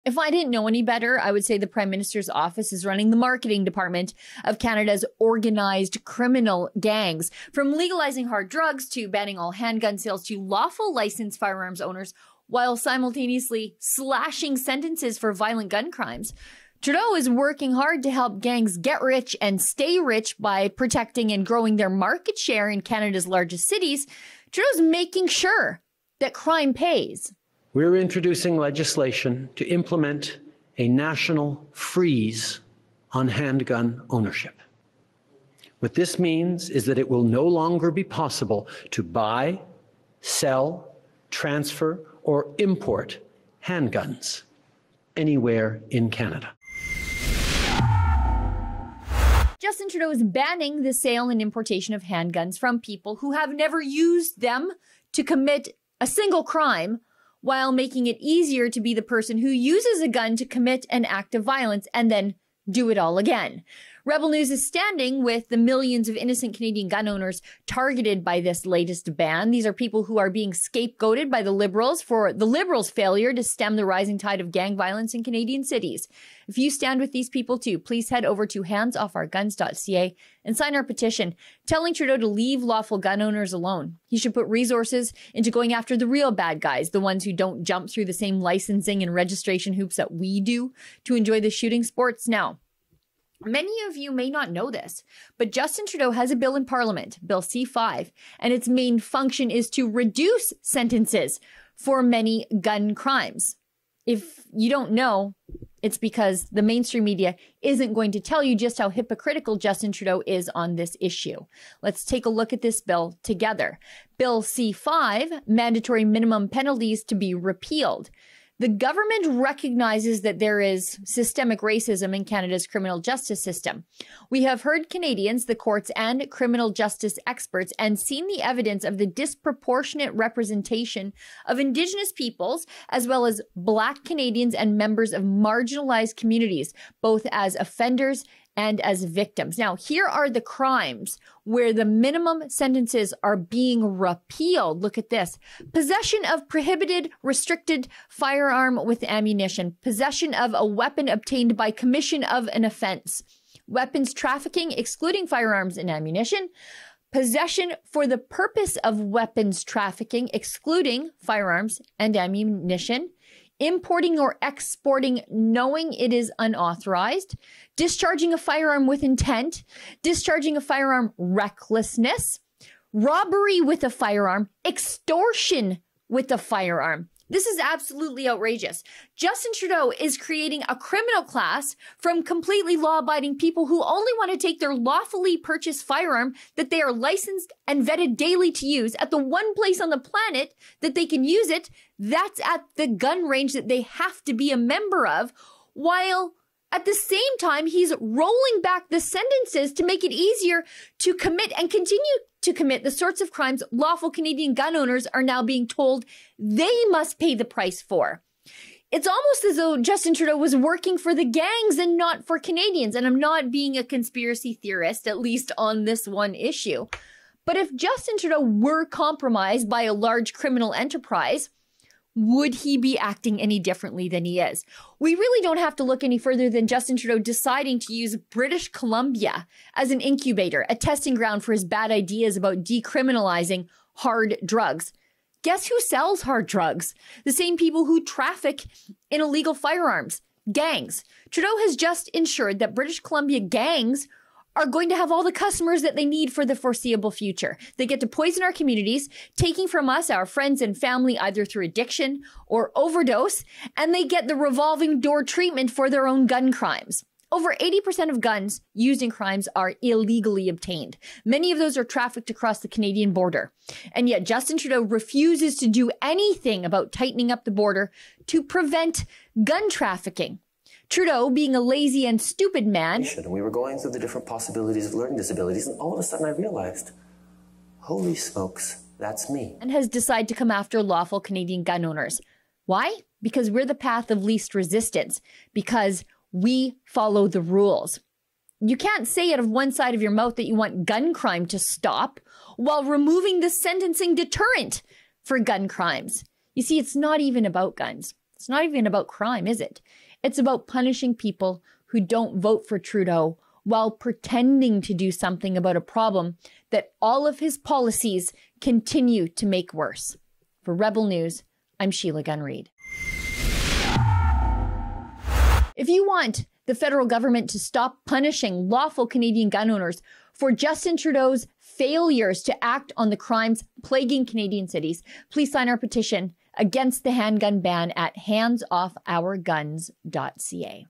If I didn't know any better, I would say the Prime Minister's office is running the marketing department of Canada's organized criminal gangs. From legalizing hard drugs to banning all handgun sales to lawful licensed firearms owners while simultaneously slashing sentences for violent gun crimes. Trudeau is working hard to help gangs get rich and stay rich by protecting and growing their market share in Canada's largest cities. Trudeau's making sure that crime pays. We're introducing legislation to implement a national freeze on handgun ownership. What this means is that it will no longer be possible to buy, sell, transfer, or import handguns anywhere in Canada. Justin Trudeau is banning the sale and importation of handguns from people who have never used them to commit a single crime, while making it easier to be the person who uses a gun to commit an act of violence and then do it all again. Rebel News is standing with the millions of innocent Canadian gun owners targeted by this latest ban. These are people who are being scapegoated by the Liberals for the Liberals' failure to stem the rising tide of gang violence in Canadian cities. If you stand with these people too, please head over to handsoffourguns.ca and sign our petition telling Trudeau to leave lawful gun owners alone. He should put resources into going after the real bad guys, the ones who don't jump through the same licensing and registration hoops that we do to enjoy the shooting sports. Now, many of you may not know this, but Justin Trudeau has a bill in Parliament, Bill C-5, and its main function is to reduce sentences for many gun crimes. If you don't know, it's because the mainstream media isn't going to tell you just how hypocritical Justin Trudeau is on this issue. Let's take a look at this bill together. Bill C-5, mandatory minimum penalties to be repealed. The government recognizes that there is systemic racism in Canada's criminal justice system. We have heard Canadians, the courts, and criminal justice experts and seen the evidence of the disproportionate representation of Indigenous peoples, as well as Black Canadians and members of marginalized communities, both as offenders and as victims. Now, here are the crimes where the minimum sentences are being repealed. Look at this. Possession of prohibited, restricted firearm with ammunition. Possession of a weapon obtained by commission of an offense. Weapons trafficking, excluding firearms and ammunition. Possession for the purpose of weapons trafficking, excluding firearms and ammunition. Importing or exporting knowing it is unauthorized, discharging a firearm with intent, discharging a firearm recklessness, robbery with a firearm, extortion with a firearm. This is absolutely outrageous. Justin Trudeau is creating a criminal class from completely law-abiding people who only want to take their lawfully purchased firearm that they are licensed and vetted daily to use at the one place on the planet that they can use it. That's at the gun range that they have to be a member of, while at the same time, he's rolling back the sentences to make it easier to commit and continue to commit the sorts of crimes lawful Canadian gun owners are now being told they must pay the price for. It's almost as though Justin Trudeau was working for the gangs and not for Canadians. And I'm not being a conspiracy theorist, at least on this one issue. But if Justin Trudeau were compromised by a large criminal enterprise, would he be acting any differently than he is? We really don't have to look any further than Justin Trudeau deciding to use British Columbia as an incubator, a testing ground for his bad ideas about decriminalizing hard drugs. Guess who sells hard drugs? The same people who traffic in illegal firearms. Gangs. Trudeau has just ensured that British Columbia gangs are going to have all the customers that they need for the foreseeable future. They get to poison our communities, taking from us our friends and family either through addiction or overdose, and they get the revolving door treatment for their own gun crimes. Over 80% of guns used in crimes are illegally obtained. Many of those are trafficked across the Canadian border. And yet Justin Trudeau refuses to do anything about tightening up the border to prevent gun trafficking. Trudeau, being a lazy and stupid man. And we were going through the different possibilities of learning disabilities, and all of a sudden I realized, holy smokes, that's me. And has decided to come after lawful Canadian gun owners. Why? Because we're the path of least resistance. Because we follow the rules. You can't say out of one side of your mouth that you want gun crime to stop while removing the sentencing deterrent for gun crimes. You see, it's not even about guns. It's not even about crime, is it? It's about punishing people who don't vote for Trudeau while pretending to do something about a problem that all of his policies continue to make worse. For Rebel News, I'm Sheila Gunn Reid. If you want the federal government to stop punishing lawful Canadian gun owners for Justin Trudeau's failures to act on the crimes plaguing Canadian cities, please sign our petition against the handgun ban at handsofourguns.ca.